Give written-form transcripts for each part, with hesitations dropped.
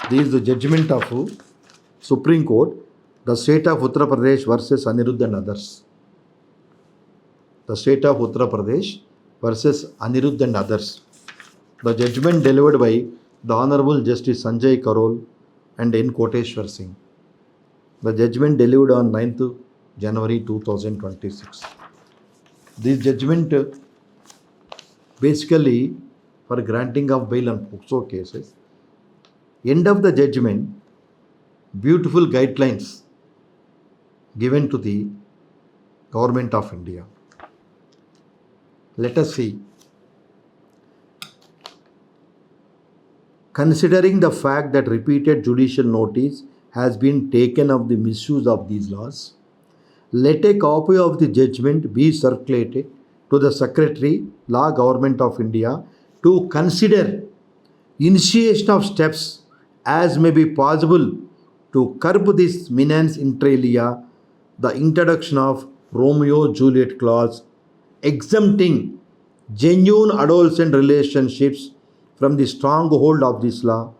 This is the judgment of Supreme Court, the state of Uttar Pradesh versus Anirudh and others. The state of Uttar Pradesh versus Anirudh and others. The judgment delivered by the Honorable Justice Sanjay Karol and N. Koteshwar Singh. The judgment delivered on 9th January 2026. This judgment basically for granting of bail on POCSO cases. End of the judgment, beautiful guidelines given to the Government of India. Let us see. Considering the fact that repeated judicial notice has been taken of the misuse of these laws, let a copy of the judgment be circulated to the Secretary, Law, Government of India to consider initiation of steps as may be possible to curb this menace inter alia, the introduction of Romeo-Juliet clause exempting genuine adolescent relationships from the stronghold of this law,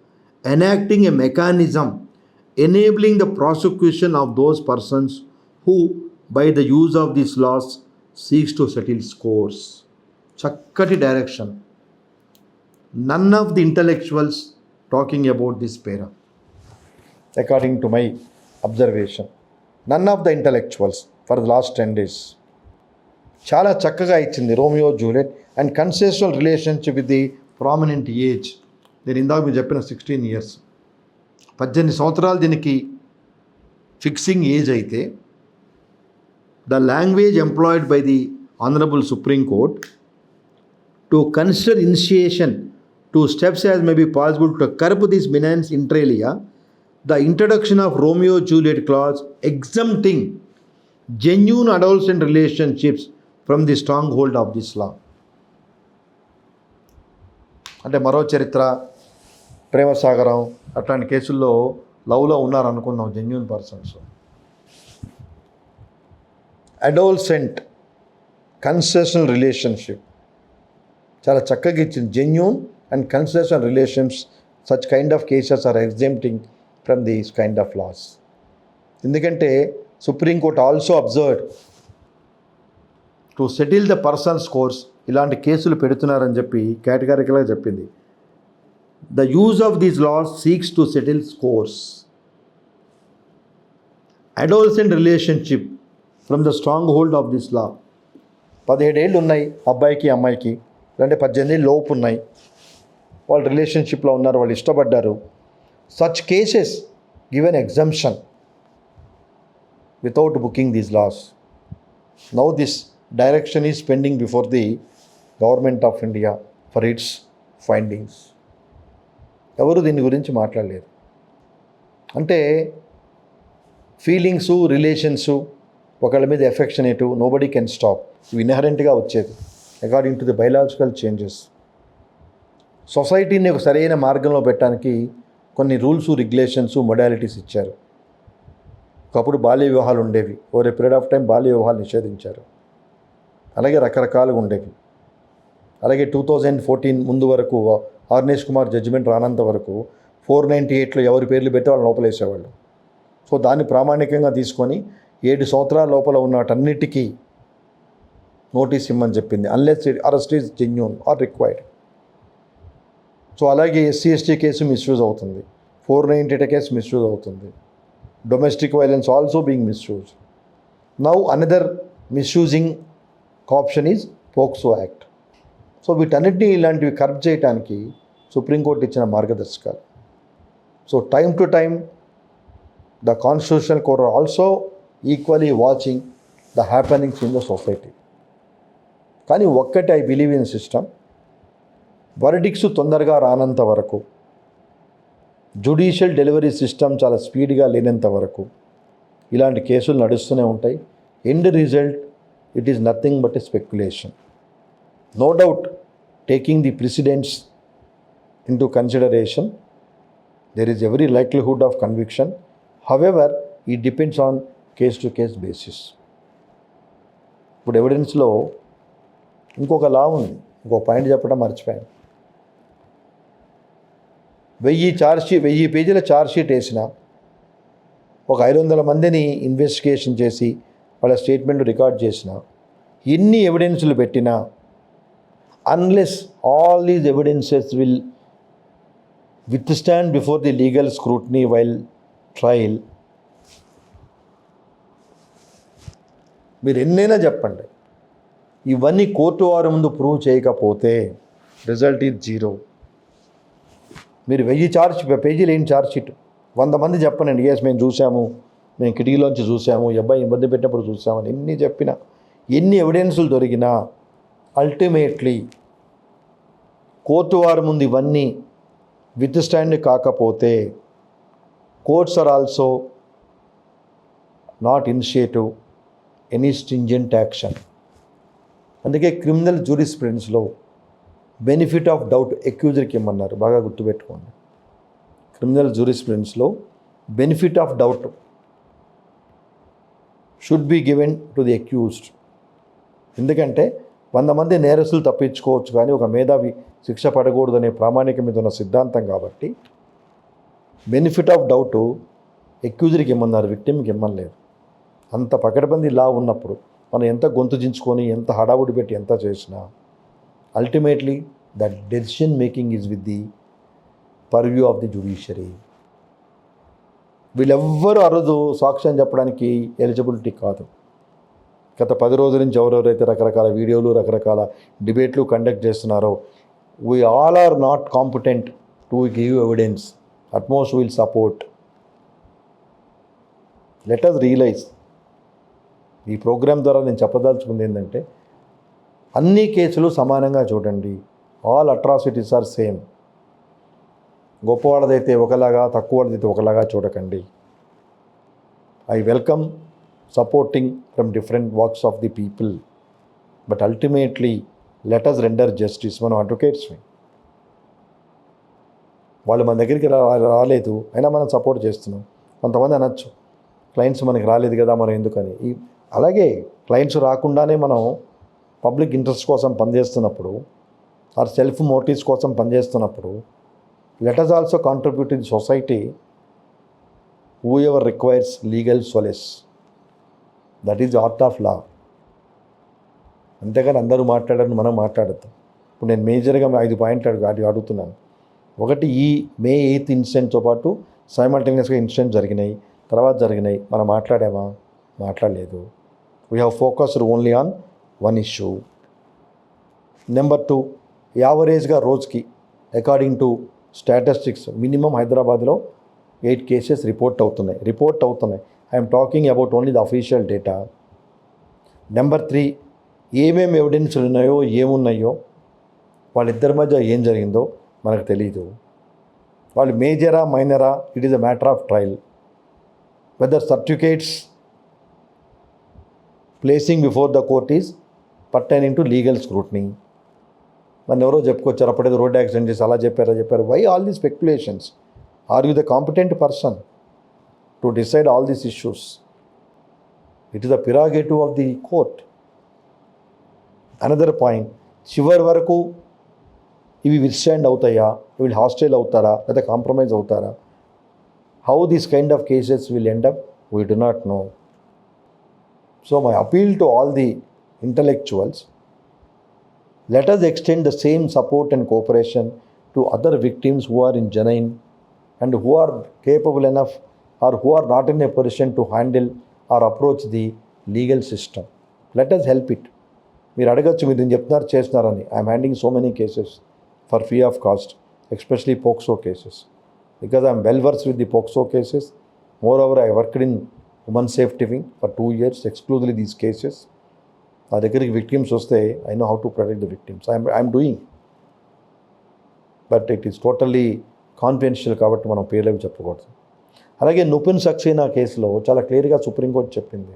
enacting a mechanism enabling the prosecution of those persons who, by the use of these laws, seeks to settle scores. Chakkati direction. None of the intellectuals talking about this para, according to my observation. None of the intellectuals for the last 10 days. చాలా చక్కగా ఇచ్చింది Romeo Juliet and consensual relationship with the prominent age. నేను ఇందాక మీరు చెప్పిన 16 years, 18 సంవత్సరాలు దీనికి fixing age అయితే, the language employed by the honourable Supreme Court to consider initiation to steps as may be possible to curb this menace inter alia, the introduction of Romeo Juliet clause exempting genuine adolescent relationships from the stronghold of this law. అంటే మరో చరిత్ర, ప్రేమ సాగరం అట్లాంటి కేసుల్లో లవ్లో ఉన్నారు అనుకుందాం genuine persons. Adolescent consensual relationship చాలా చక్కగా ఇచ్చింది. Genuine and consensual relations, such kind of cases are exempting from these kind of laws. ఎందుకంటే Supreme Court also observed to settle the person scores, ఇలాంటి కేసులు పెడుతున్నారని చెప్పి కేటగారికల్గా చెప్పింది. The use of these laws seeks to settle scores. Adolescent relationship from the strong hold of this law. 17 ఏళ్ళు ఉన్నాయి అబ్బాయికి అమ్మాయికి, లేదంటే 18 ఏళ్ళు లోపు ఉన్నాయి, వాళ్ళు రిలేషన్షిప్లో ఉన్నారు, వాళ్ళు ఇష్టపడ్డారు. Such cases given exemption without booking these laws. Now this direction is pending before the Government of India for its findings. ఎవరు దీని గురించి మాట్లాడలేరు. అంటే ఫీలింగ్సు, రిలేషన్సు, ఒకళ్ళ మీద ఎఫెక్షనేటు, నోబడీ కెన్ స్టాప్. ఇవి ఇన్హరెంట్గా వచ్చేది according to the biological changes. సొసైటీని ఒక సరైన మార్గంలో పెట్టడానికి కొన్ని రూల్సు, రెగ్యులేషన్సు, మొడాలిటీస్ ఇచ్చారు. ఒకప్పుడు బాల్య వివాహాలు ఉండేవి, over a period of time బాల్య వివాహాలు నిషేధించారు. అలాగే రకరకాలుగా ఉండేవి. అలాగే 2014 ముందు వరకు ఆర్నేష్ కుమార్ జడ్జిమెంట్ రానంత వరకు 498లో ఎవరి పేర్లు పెట్టి వాళ్ళు లోపలేసేవాళ్ళు. సో దాన్ని ప్రామాణికంగా తీసుకొని 7 సంవత్సరాల లోపల ఉన్నటన్నిటికీ నోటీస్ ఇమ్మని చెప్పింది, unless arrest is genuine or required. So అలాగే SC ST కేసు మిస్యూజ్ అవుతుంది, 498 కేసు మిస్యూజ్ అవుతుంది, domestic violence also being misused. Now another misusing option is POCSO Act. So వీటన్నిటినీ ఇలాంటివి కర్బ్ చేయడానికి సుప్రీంకోర్టు ఇచ్చిన మార్గదర్శకాలు. So time to time the constitutional court are also equally watching the happenings in the society. కానీ ఒక్కటి I believe in system, verdicts తొందరగా రానంత వరకు, జ్యుడిషియల్ డెలివరీ సిస్టమ్ చాలా స్పీడ్గా లేనంత వరకు ఇలాంటి కేసులు నడుస్తూనే ఉంటాయి. End result it is nothing but a speculation. No doubt taking the precedents into consideration there is every likelihood of conviction. However it depends on case to case basis. ఇప్పుడు ఎవిడెన్స్లో ఇంకొక లా ఉంది, ఇంకో పాయింట్ చెప్పడం మర్చిపోయాను. వెయ్యి పేజీల chargesheet వేసిన, ఒక 500 మందిని ఇన్వెస్టిగేషన్ చేసి వాళ్ళ స్టేట్మెంట్ రికార్డ్ చేసిన, ఎన్ని ఎవిడెన్స్లు పెట్టినా, unless all these evidences will withstand before the legal scrutiny while trial, మీరు ఎన్నైనా చెప్పండి, ఇవన్నీ కోర్టు వారి ముందు ప్రూవ్ చేయకపోతే రిజల్ట్ ఈజ్ జీరో. మీరు 1000 పేజీలు ఏం ఛార్జ్ షీట్, 100 మంది చెప్పనండి, ఎస్ మేము చూసాము, మేము కిటికీలోంచి చూసాము, ఈ అబ్బాయి ఇబ్బంది పెట్టినప్పుడు చూసామని ఎన్ని చెప్పినా, ఎన్ని ఎవిడెన్సులు దొరికినా, అల్టిమేట్లీ కోర్టు వారి ముందు ఇవన్నీ విత్స్టాండ్ కాకపోతే courts are also not initiative any stringent action. అందుకే క్రిమినల్ జ్యూరిస్ప్రుడెన్స్లో బెనిఫిట్ ఆఫ్ డౌట్ అక్యూజర్కి ఇమ్మన్నారు, బాగా గుర్తుపెట్టుకోండి. క్రిమినల్ జ్యూరిస్ప్రుడెన్స్లో benefit of doubt should be given to the accused. ఎందుకంటే 100 మంది నేరస్తులు తప్పించుకోవచ్చు, కానీ ఒక మేధావి శిక్ష పడకూడదనే ప్రామాణిక మీద ఉన్న సిద్ధాంతం కాబట్టి బెనిఫిట్ ఆఫ్ డౌట్ అక్యూజర్కి ఇమ్మన్నారు, విక్టిమ్కి ఇమ్మనలేదు. అంత పకడ్బందీ లా ఉన్నప్పుడు మనం ఎంత గొంతు దించుకొని, ఎంత హడావుడి పెట్టి ఎంత చేసినా, ultimately that decision making is with the purview of the judiciary. వీళ్ళెవ్వరూ ఆ రోజు సాక్ష్యం చెప్పడానికి ఎలిజిబిలిటీ కాదు. గత 10 రోజుల నుంచి ఎవరెవరైతే రకరకాల వీడియోలు, రకరకాల డిబేట్లు కండక్ట్ చేస్తున్నారో, we all are not competent to give evidence. At most we will support. Let us realize, ఈ ప్రోగ్రాం ద్వారా నేను చెప్పదలుచుకుంది ఏంటంటే, అన్ని కేసులు సమానంగా చూడండి. All atrocities are same. గొప్పవాళ్ళదైతే ఒకలాగా, తక్కువవాళ్ళదైతే ఒకలాగా చూడకండి. I welcome supporting from different walks of the people, but ultimately let us render justice. మనం అడ్వకేట్స్ని, వాళ్ళు మన దగ్గరికి రాలేదు అయినా మనం సపోర్ట్ చేస్తున్నాం. కొంతమంది అనొచ్చు, క్లయింట్స్ మనకి రాలేదు కదా మనం ఎందుకని. అలాగే క్లయింట్స్ రాకుండానే మనం పబ్లిక్ ఇంట్రెస్ట్ కోసం పనిచేస్తున్నప్పుడు, ఆర్ సెల్ఫ్ మోటివ్స్ కోసం పనిచేస్తున్నప్పుడు, let us also contribute to the society whoever requires legal solace. That is art of law. అంతేగాని అందరూ మాట్లాడారని మనం మాట్లాడద్దు. ఇప్పుడు నేను మేజర్గా 5 పాయింట్లు అడుగుతున్నాను. ఒకటి, ఈ May 8th ఇన్సిడెంట్తో పాటు సైమల్టేనియస్గా ఇన్సిడెంట్ జరిగినాయి. మనం మాట్లాడామా? మాట్లాడలేదు. We have focused only on one issue. Number 2, యావరేజ్గా రోజుకి అకార్డింగ్ టు స్టాటిస్టిక్స్ మినిమం హైదరాబాద్లో 8 కేసెస్ రిపోర్ట్ అవుతున్నాయి. I'm talking about only the official data. Number 3, ఏమేమి ఎవిడెన్స్లు ఉన్నాయో, ఏమున్నాయో, వాళ్ళిద్దరి మధ్య ఏం జరిగిందో మనకు తెలియదు. వాళ్ళు మేజరా, మైనరా, it is a matter of trial. Whether certificates placing before the court is pertaining to legal scrutiny. మన ఎవరో చెప్పుకొచ్చారు, అప్పుడేదో రోడ్ యాక్సిడెంట్ చేసి అలా చెప్పారు. Why all the speculations? Are you the competent person to decide all these issues? It is the prerogative of the court. Another point, చివరి వరకు ఇవి విత్స్టాండ్ అవుతాయా, వీళ్ళు హాస్టైల్ అవుతారా, లేదా కాంప్రమైజ్ అవుతారా? How these kind of cases will end up, we do not know. So my appeal to all the intellectuals, let us extend the same support and cooperation to other victims who are in genuine and who are capable enough or who are not in a position to handle or approach the legal system. Let us help it. మీరు అడగచ్చు, మీరు చెప్తున్నారు చేస్తున్నారని. I'm handing so many cases for free of cost, especially POCSO cases, because I'm well verse with the POCSO cases. More over I worked in women safety wing for 2 years exclusively these cases. నా దగ్గరికి victims వస్తే I know how to protect the victims. I'm doing, but it is totally confidential కాబట్టి మనం పేర్లేవి చెప్పకూడదు. అలాగే నుపిన్ సక్సేనా కేసులో చాలా క్లియర్గా సుప్రీంకోర్టు చెప్పింది,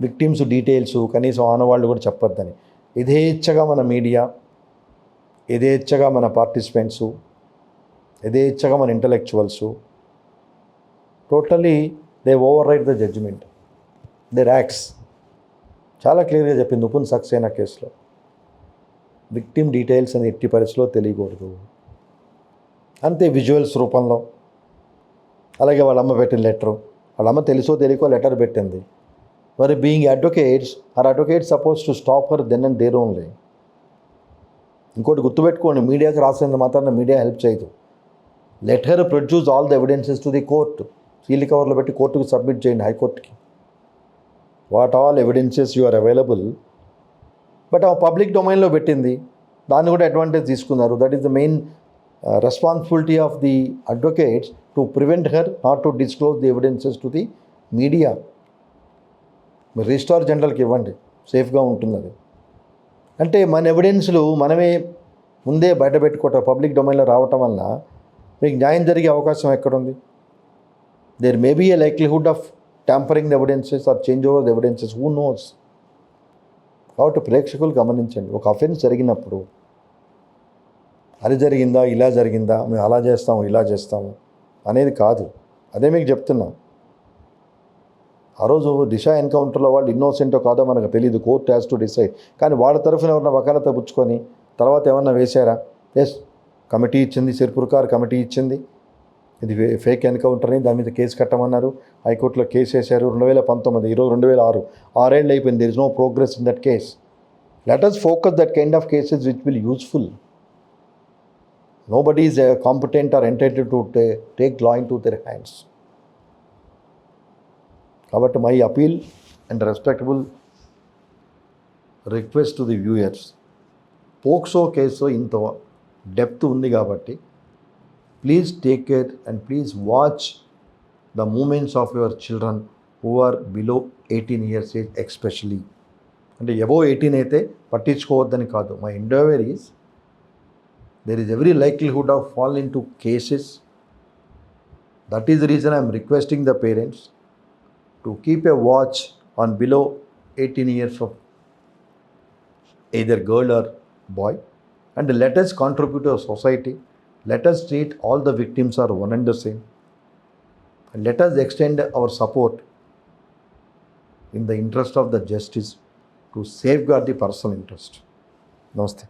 విక్టిమ్స్ డీటెయిల్స్ కనీసం ఆనవాళ్ళు కూడా చెప్పొద్దని. యథేచ్ఛగా మన మీడియా, యథేచ్ఛగా మన పార్టిసిపెంట్సు, యథేచ్ఛగా మన intellectuals, totally they overwrite the judgment, their acts. చాలా క్లియర్గా చెప్పింది నుపున్ సక్సేనా కేసులో, విక్టిమ్ డీటెయిల్స్ అని ఎట్టి పరిస్థితిలో తెలియకూడదు. అంతే విజువల్స్ రూపంలో. అలాగే వాళ్ళ అమ్మ పెట్టిన లెటరు, వాళ్ళ అమ్మ తెలుసో తెలియకో లెటర్ పెట్టింది. మరి being advocates, or advocate suppose to stop her then and there only. ఇంకోటి గుర్తుపెట్టుకోండి, మీడియాకి రాసినంత మాత్రాన మీడియా హెల్ప్ చేయదు. Let her produce all the evidences to the court. Seal కవర్లో పెట్టి కోర్టుకు సబ్మిట్ చేయండి, హైకోర్టుకి. What all evidences you are available. But ఆ పబ్లిక్ డొమైన్లో పెట్టింది, దాన్ని కూడా అడ్వాంటేజ్ తీసుకున్నారు. That is the main responsibility of the advocates to prevent her not to disclose the evidences to the media. మీరు రిజిస్ట్రార్ జనరల్కి ఇవ్వండి, సేఫ్గా ఉంటుంది అది. అంటే మన ఎవిడెన్స్లు మనమే ముందే బయట పెట్టుకోవటం, పబ్లిక్ డొమైన్లో రావటం వల్ల మీకు న్యాయం జరిగే అవకాశం ఎక్కడుంది? There may be a likelihood of tampering the evidences or change over the evidences, who knows. కాబట్టి ప్రేక్షకులు గమనించండి, ఒక అఫెన్స్ జరిగినప్పుడు అది జరిగిందా, ఇలా జరిగిందా, మేము అలా చేస్తాము ఇలా చేస్తాము అనేది కాదు. అదే మీకు చెప్తున్నా. ఆ రోజు దిశ ఎన్కౌంటర్లో వాళ్ళు ఇన్నోసెంటో కాదో మనకు తెలియదు, కోర్ట్ హ్యాస్ టు డిసైడ్. కానీ వాళ్ళ తరఫున ఎవరన్నా వకాలత పుచ్చుకొని తర్వాత ఏమన్నా వేశారా? ఎస్, కమిటీ ఇచ్చింది, సిర్పుర్కార్ కమిటీ ఇచ్చింది, ఇది ఫేక్ ఎన్కౌంటర్ అని, దాని మీద కేసు కట్టమన్నారు. హైకోర్టులో కేసు వేశారు 2019, ఈరోజు 2006, 6 ఏళ్ళు అయిపోయింది. There is no progress in that case. Let us focus that kind of cases which will useful. Nobody is competent or entitled to take law into their hands. కాబట్టి my appeal and respectable request to the viewers, POCSO case ఇంత depth ఉంది కాబట్టి please take care and please watch the moments of your children who are below 18 years age especially. అంటే above 18 అయితే పట్టించుకోవద్దని కాదు. My endeavour is there is every likelihood of fall into cases. That is the reason I am requesting the parents to keep a watch on below 18 years of either girl or boy, and let us contribute to our society. Let us treat all the victims are one and the same, and let us extend our support in the interest of the justice to safeguard the personal interest. Namaste.